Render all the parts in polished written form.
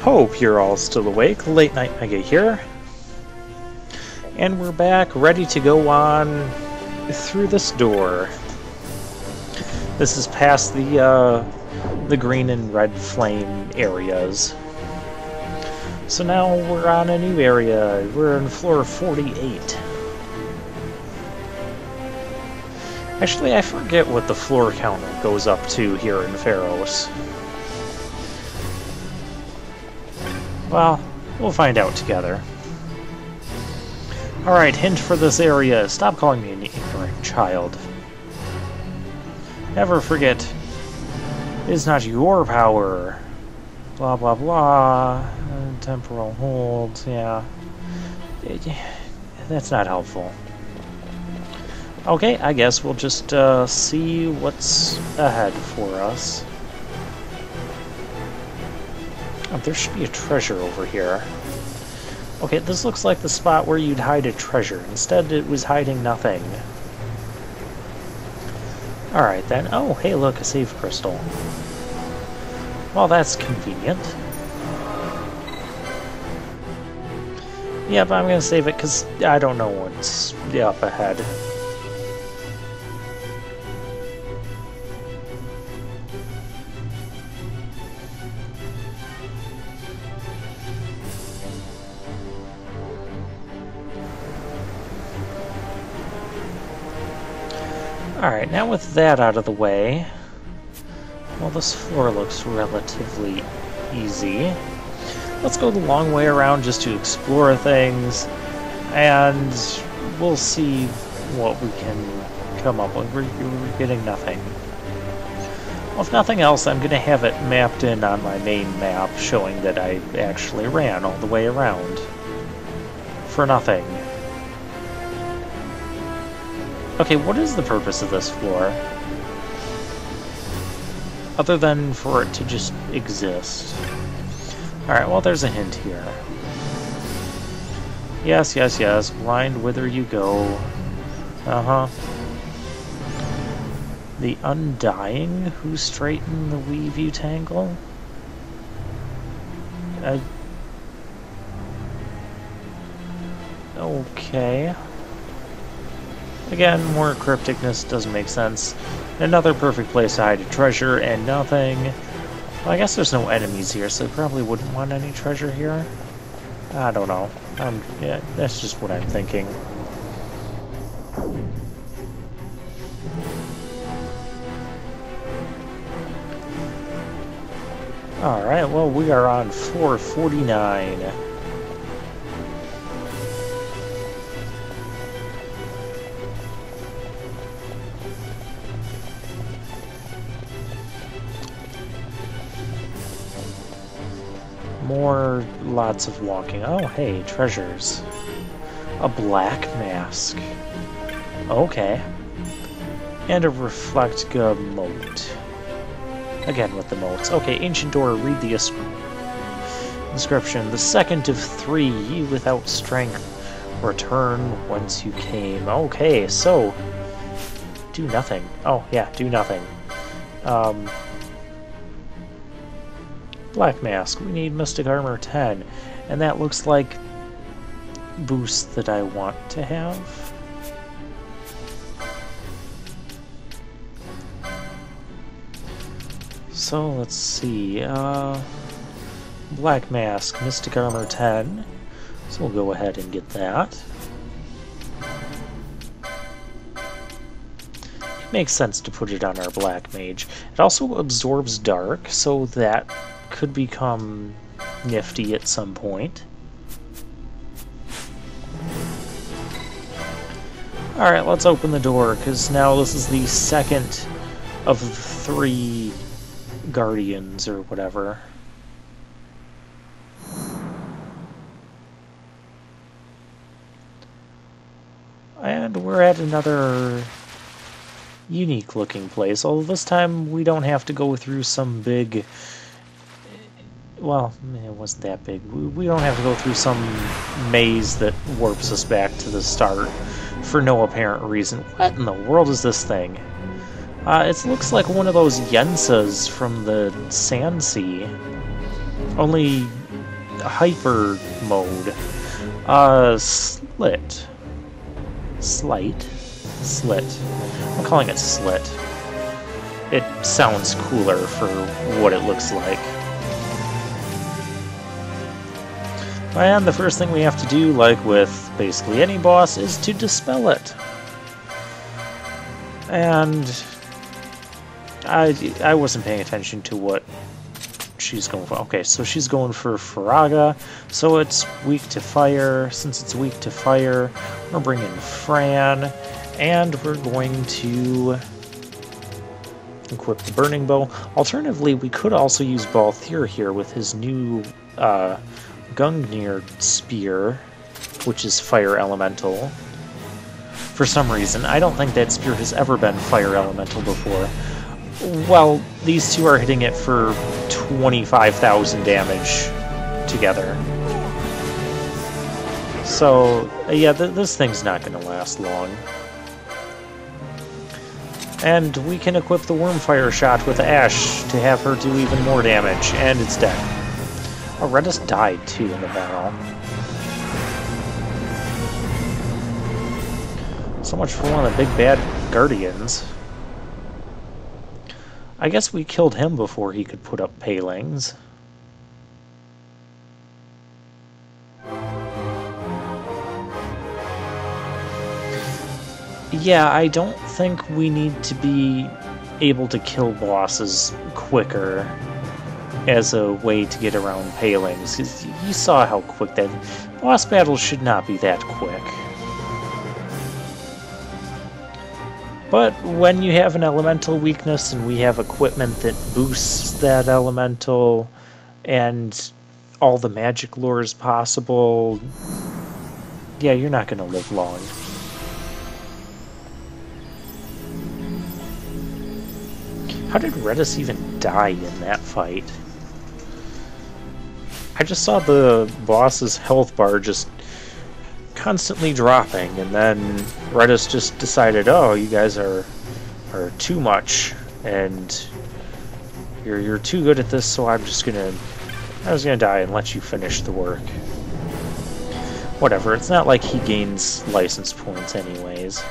Hope you're all still awake. Late Night Mega here. And we're back, ready to go on through this door. This is past the green and red flame areas. So now we're on a new area. We're on floor 48. Actually, I forget what the floor counter goes up to here in Pharos. Well, we'll find out together. Alright, hint for this area. Stop calling me an ignorant child. Never forget, it is not your power. Blah blah blah. Temporal holds, yeah. That's not helpful. Okay, I guess we'll just see what's ahead for us. Oh, there should be a treasure over here. Okay, this looks like the spot where you'd hide a treasure. Instead, it was hiding nothing. Alright then. Oh, hey look, a save crystal. Well, that's convenient. Yeah, but I'm gonna save it because I don't know what's up ahead. Alright, now with that out of the way, well, this floor looks relatively easy. Let's go the long way around just to explore things, and we'll see what we can come up with. We're getting nothing. Well, if nothing else, I'm going to have it mapped in on my main map, showing that I actually ran all the way around. For nothing. Okay, what is the purpose of this floor? Other than for it to just exist. Alright, well there's a hint here. Yes, yes, yes, blind whither you go. Uh-huh. The Undying who straighten the weave you tangle? Okay. Again, more crypticness doesn't make sense. Another perfect place to hide a treasure and nothing. Well, I guess there's no enemies here, so I probably wouldn't want any treasure here. I don't know. Yeah, that's just what I'm thinking. Alright, well, we are on floor 49. More lots of walking. Oh, hey, treasures. A black mask. Okay. And a reflectica moat. Again with the moats. Okay, ancient door, read the inscription. The second of 3, without strength. Return whence you came. Okay, so do nothing. Oh, yeah, do nothing. Black Mask. We need Mystic Armor 10. And that looks like boost that I want to have. So let's see. Black Mask, Mystic Armor 10. So we'll go ahead and get that. It makes sense to put it on our Black Mage. It also absorbs Dark, so that could become nifty at some point. Alright, let's open the door, because now this is the second of the 3 guardians, or whatever. And we're at another unique looking place, although this time we don't have to go through some big... Well, it wasn't that big. We don't have to go through some maze that warps us back to the start for no apparent reason. What in the world is this thing? It looks like one of those Yensas from the Sand Sea. Only hyper mode. Slit. Slight? Slit. I'm calling it Slit. It sounds cooler for what it looks like. And the first thing we have to do, like with basically any boss, is to dispel it. And I wasn't paying attention to what she's going for. Okay, so she's going for Faraga, so it's weak to fire. Since it's weak to fire, we're bringing Fran, and we're going to equip the Burning Bow. Alternatively, we could also use Balthier here with his new Gungnir Spear, which is Fire Elemental. For some reason, I don't think that spear has ever been Fire Elemental before. Well, these two are hitting it for 25,000 damage together. So, yeah, this thing's not going to last long. And we can equip the Wormfire shot with Ash to have her do even more damage, and it's dead. Oh, Redis died too in the battle. So much for one of the big bad Guardians. I guess we killed him before he could put up Palings. Yeah, I don't think we need to be able to kill bosses quicker as a way to get around Palings, because you saw how quick that... Boss battles should not be that quick. But when you have an elemental weakness and we have equipment that boosts that elemental and all the magic lures possible, yeah, you're not going to live long. How did Redis even die in that fight? I just saw the boss's health bar just constantly dropping, and then Redis just decided, oh, you guys are too much, and you're too good at this, so I was gonna die and let you finish the work. Whatever, it's not like he gains license points anyways.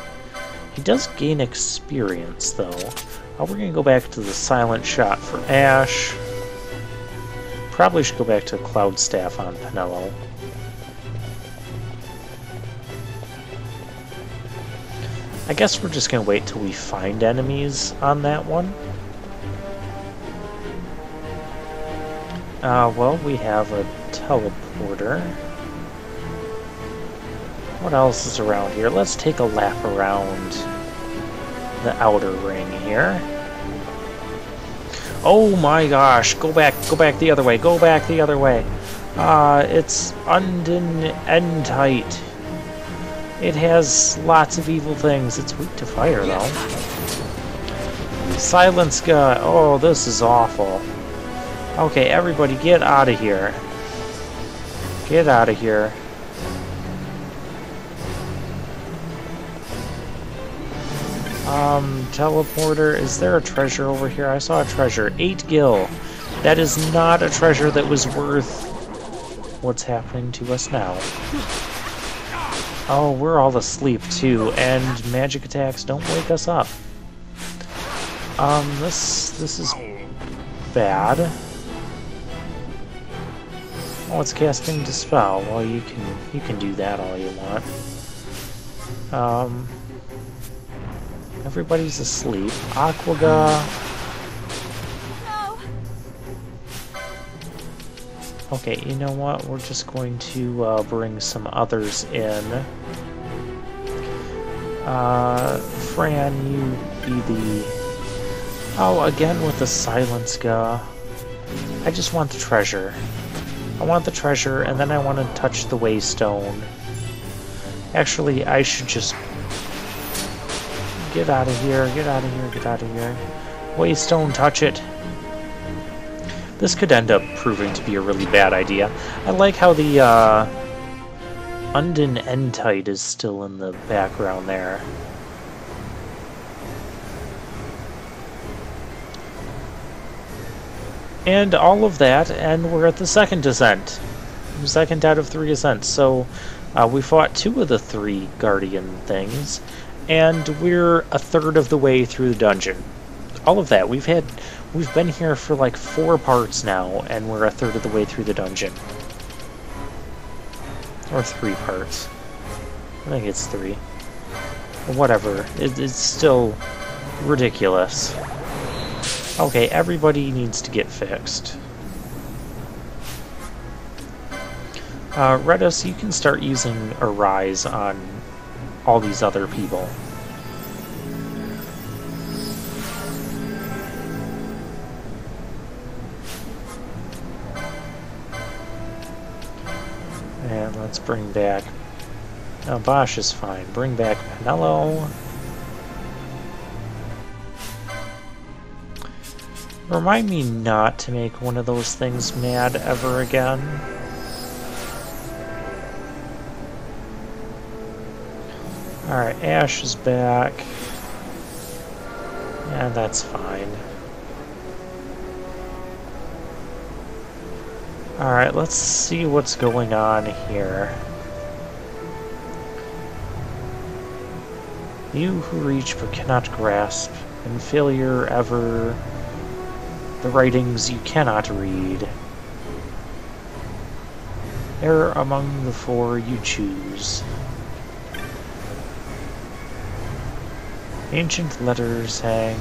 He does gain experience, though. We're gonna go back to the Silent Shot for Ash. Probably should go back to Cloud Staff on Penelo. I guess we're just gonna wait till we find enemies on that one. Well, we have a teleporter. What else is around here? Let's take a lap around the outer ring here. Oh my gosh, go back the other way, go back the other way. It's Undin Entite. It has lots of evil things. It's weak to fire, though. Silence Guy. Oh, this is awful. Okay, everybody get out of here. Get out of here. Teleporter, is there a treasure over here? I saw a treasure. 8 gil. That is not a treasure that was worth what's happening to us now. Oh, we're all asleep too, and magic attacks don't wake us up. This is bad. Oh, it's casting Dispel. Well, you can do that all you want. Everybody's asleep. Aquaga. No. Okay, you know what? We're just going to bring some others in. Fran, you be the... Oh, again with the Silence Guy. I just want the treasure. I want the treasure, and then I want to touch the Waystone. Actually, I should just... Get out of here, get out of here, get out of here. Waystone, touch it. This could end up proving to be a really bad idea. I like how the Undin Entite is still in the background there. And all of that, and we're at the second descent. Second out of 3 ascents. So we fought 2 of the 3 guardian things, and we're a third of the way through the dungeon. All of that. We've been here for like 4 parts now, and we're a third of the way through the dungeon. Or 3 parts. I think it's 3. Whatever. It's still ridiculous. Okay, everybody needs to get fixed. Redis, you can start using Arise on all these other people. And let's bring back... Oh, Bosch is fine. Bring back Manello. Remind me not to make one of those things mad ever again. Alright, Ash is back. Yeah, that's fine. Alright, let's see what's going on here. You who reach but cannot grasp, and failure ever the writings you cannot read. Error among the 4 you choose. Ancient letters hang.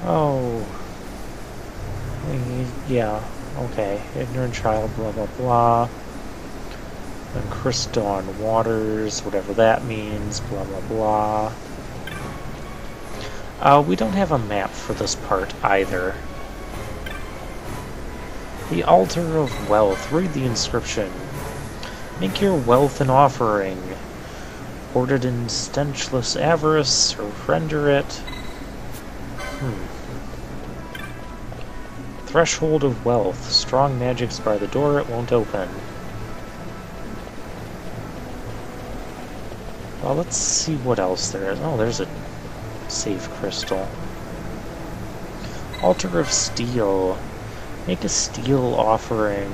Oh. Yeah, okay. Ignorant child, blah blah blah. And crystalline waters, whatever that means, blah blah blah. We don't have a map for this part either. The altar of wealth. Read the inscription. Make your wealth an offering. Hoarded in stenchless avarice, or render it. Threshold of wealth. Strong magic's by the door, it won't open. Well, let's see what else there is. Oh, there's a save crystal. Altar of steel. Make a steel offering.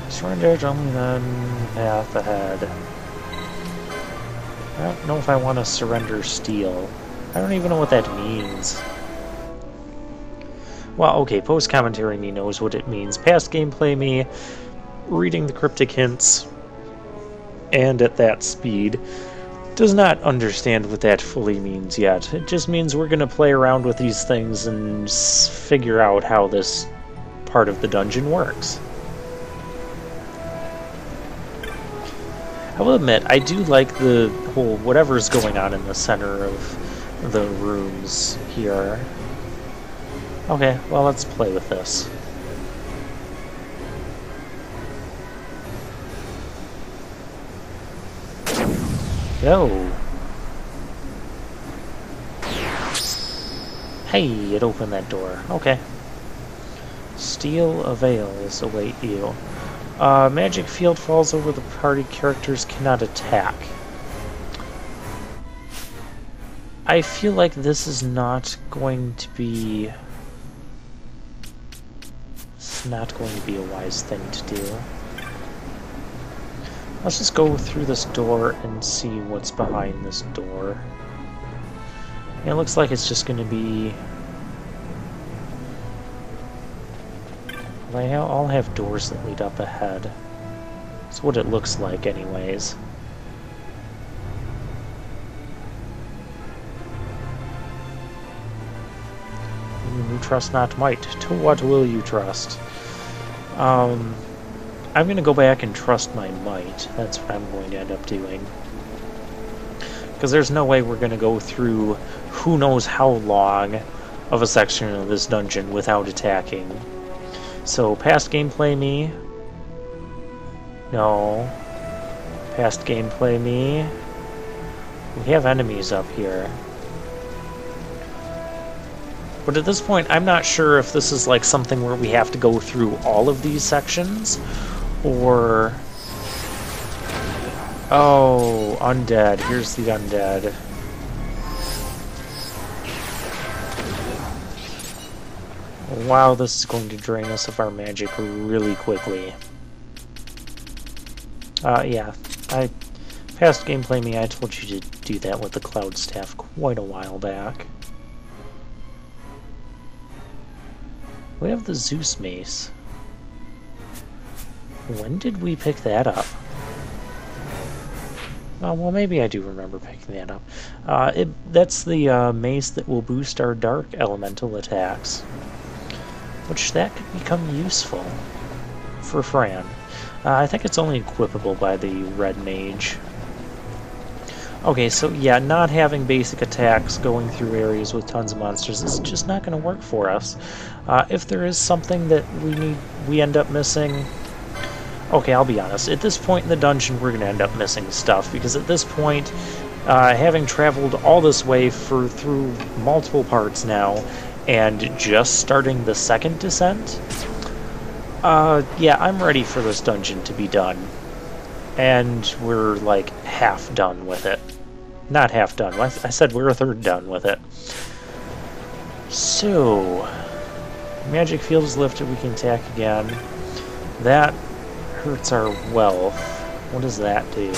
Surrender it only then path ahead. I don't know if I want to surrender steel. I don't even know what that means. Well, okay, post-commentary me knows what it means. Past gameplay me, reading the cryptic hints, and at that speed, does not understand what that fully means yet. It just means we're going to play around with these things and figure out how this part of the dungeon works. I will admit, I do like the whole whatever's going on in the center of the rooms here. Okay, well, let's play with this. Go! Hey, it opened that door. Okay. Steel avails await you. Magic field falls over the party. Characters cannot attack. I feel like this is not going to be... It's not going to be a wise thing to do. Let's just go through this door and see what's behind this door. It looks like it's just going to be... They all have doors that lead up ahead. That's what it looks like anyways. You trust not might. To what will you trust? I'm going to go back and trust my might. That's what I'm going to end up doing. Because there's no way we're going to go through who knows how long of a section of this dungeon without attacking. So, past gameplay me. No. Past gameplay me. We have enemies up here. But at this point, I'm not sure if this is like something where we have to go through all of these sections, or... Oh, undead. Here's the undead. Wow, this is going to drain us of our magic really quickly. Yeah, past gameplay me, I told you to do that with the Cloud Staff quite a while back. We have the Zeus Mace. When did we pick that up? Oh, well, maybe I do remember picking that up. That's the mace that will boost our dark elemental attacks, which that could become useful for Fran. I think it's only equipable by the red mage. Okay, so yeah, not having basic attacks going through areas with tons of monsters is just not going to work for us. If there is something that we end up missing... Okay, I'll be honest. At this point in the dungeon, we're going to end up missing stuff, because at this point, having traveled all this way through multiple parts now, and just starting the second descent, yeah, I'm ready for this dungeon to be done. And we're, like, half done with it. Not half done. I said we're a third done with it. So, magic field is lifted. We can attack again. That hurts our wealth. What does that do?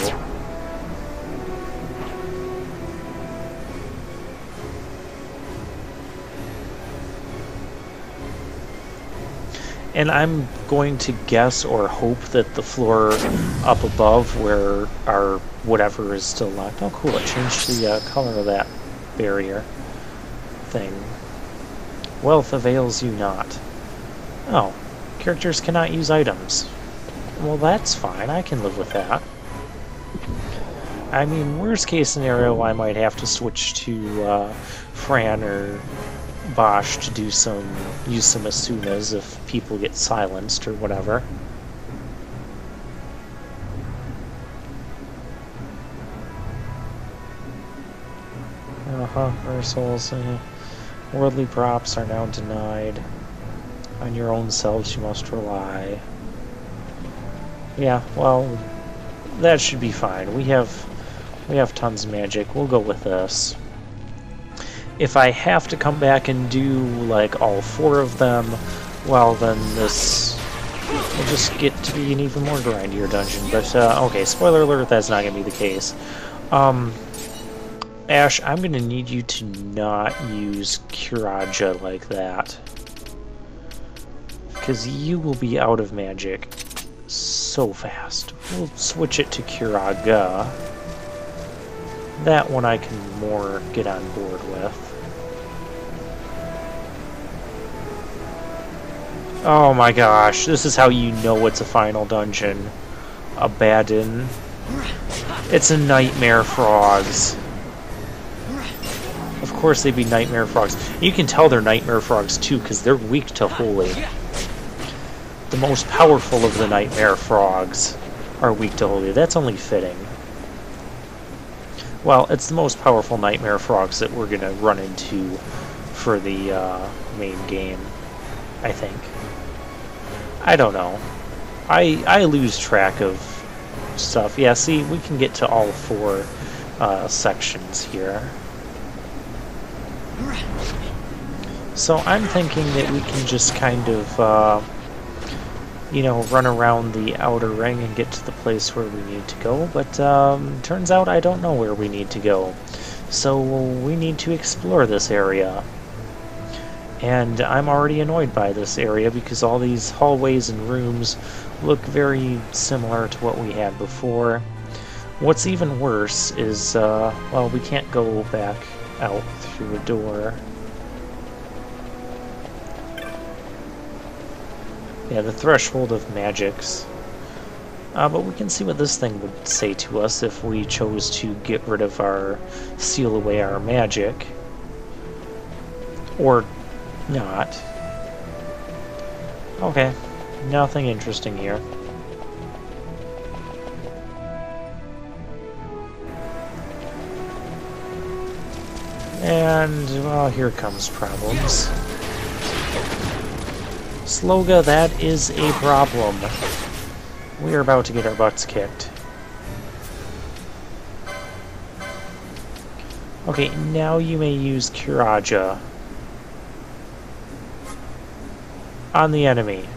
And I'm going to guess or hope that the floor up above where our whatever is still locked. Oh, cool. It changed the color of that barrier thing. Wealth avails you not. Oh, characters cannot use items. Well, that's fine. I can live with that. I mean, worst case scenario, I might have to switch to Fran or Bosch to use some Asunas if people get silenced or whatever. Reversals. Worldly props are now denied. On your own selves you must rely. Yeah, well, that should be fine. We have tons of magic. We'll go with this. If I have to come back and do, like, all 4 of them, well, then this will just get to be an even more grindier dungeon. But, okay, spoiler alert, that's not going to be the case. Ash, I'm going to need you to not use Kiraja like that. Because you will be out of magic so fast. We'll switch it to Kiraga. That one I can more get on board with. Oh my gosh, this is how you know it's a final dungeon. Abaddon. It's a Nightmare Frogs. Of course they'd be Nightmare Frogs. You can tell they're Nightmare Frogs too, because they're weak to Holy. The most powerful of the Nightmare Frogs are weak to Holy. That's only fitting. Well, it's the most powerful Nightmare Frogs that we're going to run into for the main game, I think. I don't know. I lose track of stuff. Yeah, see, we can get to all 4 sections here. So I'm thinking that we can just kind of, you know, run around the outer ring and get to the place where we need to go, but turns out I don't know where we need to go. So we need to explore this area. And I'm already annoyed by this area because all these hallways and rooms look very similar to what we had before. What's even worse is, well, we can't go back out through a door. Yeah, the threshold of magics. But we can see what this thing would say to us if we chose to get rid of our... seal away our magic. Or not. Okay, nothing interesting here. And, well, here comes problems. Sloga, that is a problem. We are about to get our butts kicked. Okay, now you may use Kiraja on the enemy.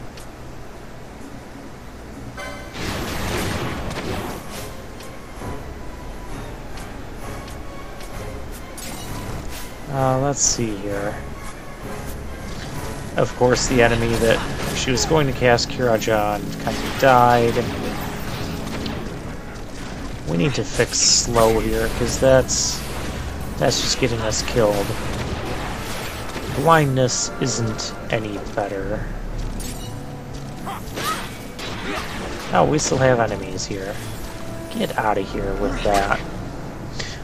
Let's see here. Of course, the enemy that she was going to cast Kiraja on kind of died. We need to fix slow here, because that's just getting us killed. Blindness isn't any better. Oh, we still have enemies here. Get out of here with that.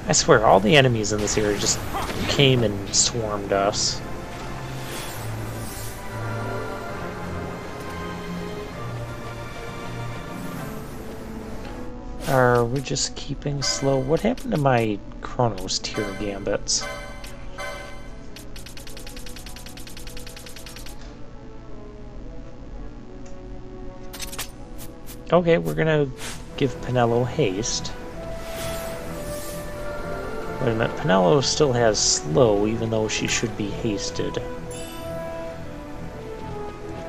I swear, all the enemies in this area just came and swarmed us. Are we just keeping slow? What happened to my Chronos tier gambits? Okay, we're gonna give Penelo haste. Wait a minute, Penelo still has slow, even though she should be hasted.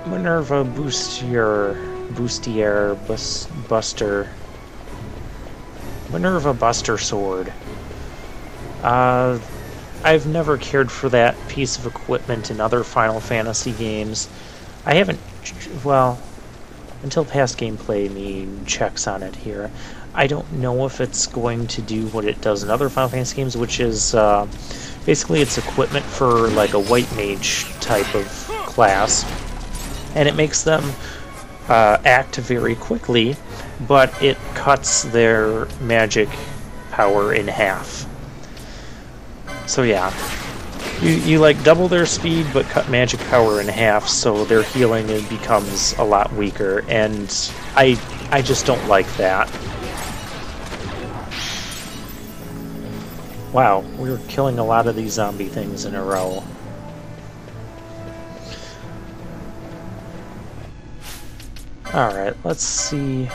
Minerva Buster. Minerva Buster Sword. I've never cared for that piece of equipment in other Final Fantasy games. I haven't, well, until past gameplay checks on it here. I don't know if it's going to do what it does in other Final Fantasy games, which is basically it's equipment for like a white mage type of class, and it makes them act very quickly, but it cuts their magic power in half. So yeah, you like double their speed but cut magic power in half, so their healing becomes a lot weaker, and I just don't like that. Wow, we're killing a lot of these zombie things in a row. Alright, let's see.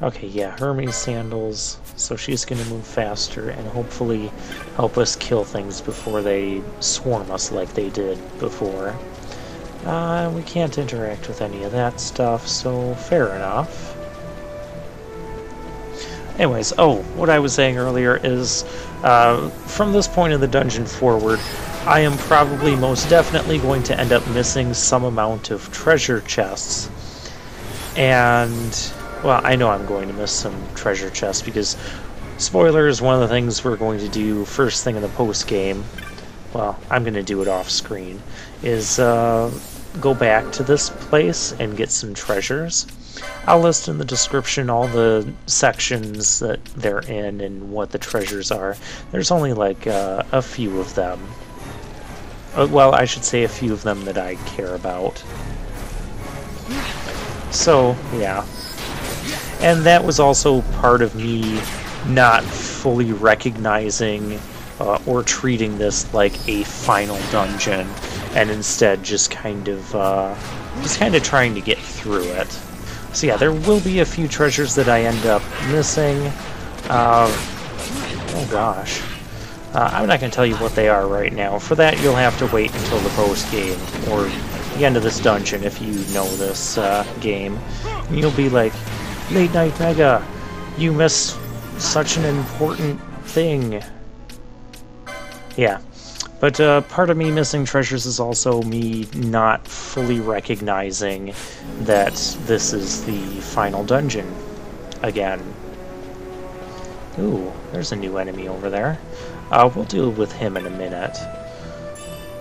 Okay, yeah, Hermes sandals, so she's gonna move faster and hopefully help us kill things before they swarm us like they did before. We can't interact with any of that stuff, so fair enough. Anyways, oh, what I was saying earlier is, from this point in the dungeon forward, I am probably most definitely going to end up missing some amount of treasure chests. And, well, I know I'm going to miss some treasure chests because, spoilers, one of the things we're going to do first thing in the post-game, well, I'm going to do it off-screen, is go back to this place and get some treasures. I'll list in the description all the sections that they're in and what the treasures are. There's only like a few of them. Well, I should say a few of them that I care about. So, yeah. And that was also part of me not fully recognizing or treating this like a final dungeon, and instead just kind of trying to get through it. So yeah, there will be a few treasures that I end up missing. Oh gosh. I'm not going to tell you what they are right now. For that, you'll have to wait until the post-game, or the end of this dungeon if you know this game. And you'll be like, Late Night Mega, you missed such an important thing. Yeah. But part of me missing treasures is also me not fully recognizing that this is the final dungeon again. Ooh, there's a new enemy over there. We'll deal with him in a minute.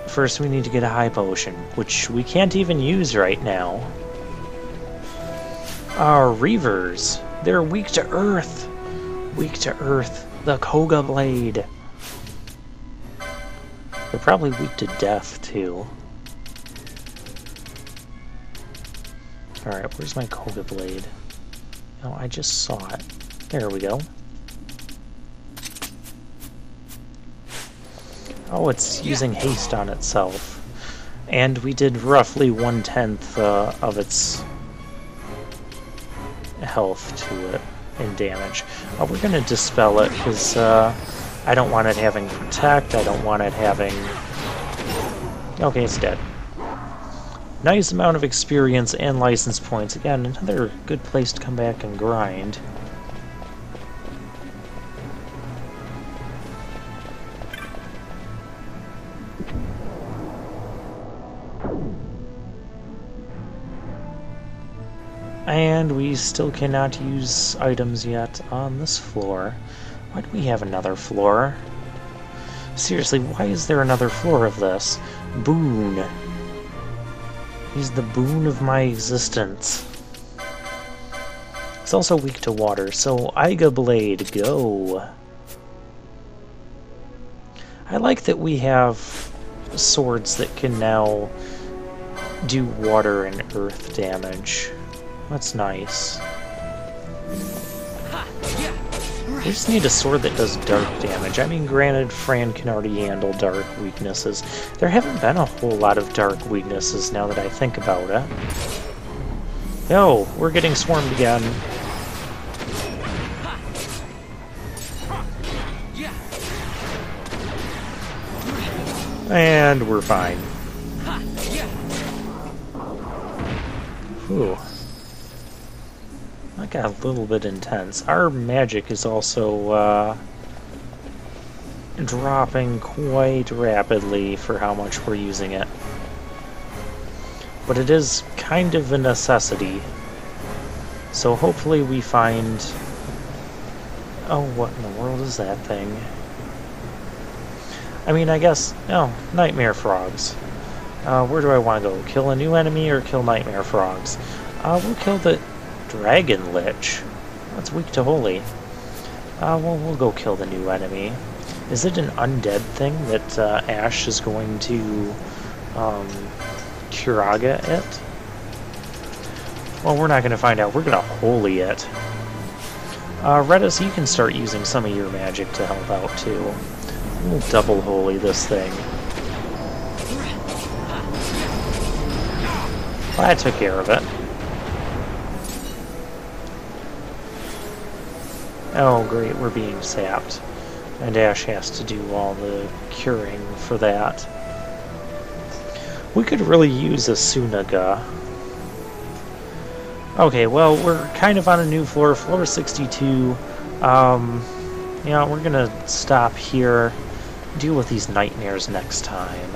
First we need to get a high potion, which we can't even use right now. Our Reavers, they're weak to earth. Weak to earth. The Koga Blade. They're probably weak to death, too. Alright, where's my Koga Blade? Oh, I just saw it. There we go. Oh, it's using haste on itself. And we did roughly 1/10 of its health to it in damage. We're going to dispel it, because I don't want it having Protect, I don't want it having... Okay, it's dead. Nice amount of experience and license points. Again, another good place to come back and grind. And we still cannot use items yet on this floor. Why do we have another floor? Seriously, why is there another floor of this? Boon. He's the boon of my existence. It's also weak to water, so Aiga Blade, go! I like that we have swords that can now do water and earth damage. That's nice. We just need a sword that does dark damage. I mean, granted, Fran can already handle dark weaknesses. There haven't been a whole lot of dark weaknesses now that I think about it. Oh, we're getting swarmed again. And we're fine. Whew. That got a little bit intense. Our magic is also dropping quite rapidly for how much we're using it. But it is kind of a necessity. So hopefully we find... Oh, what in the world is that thing? I mean, I guess... Oh, nightmare frogs. Where do I want to go? Kill a new enemy or kill nightmare frogs? We'll kill the Dragon Lich. That's weak to holy. Well, we'll go kill the new enemy. Is it an undead thing that Ash is going to Kuraga it? Well, we're not going to find out. We're going to holy it. Redis, you can start using some of your magic to help out too. We'll double holy this thing. Well, that took care of it. Oh great, we're being sapped. And Ash has to do all the curing for that. We could really use a Sunaga. Okay, well, we're kind of on a new floor, floor 62. Yeah, we're gonna stop here, deal with these nightmares next time.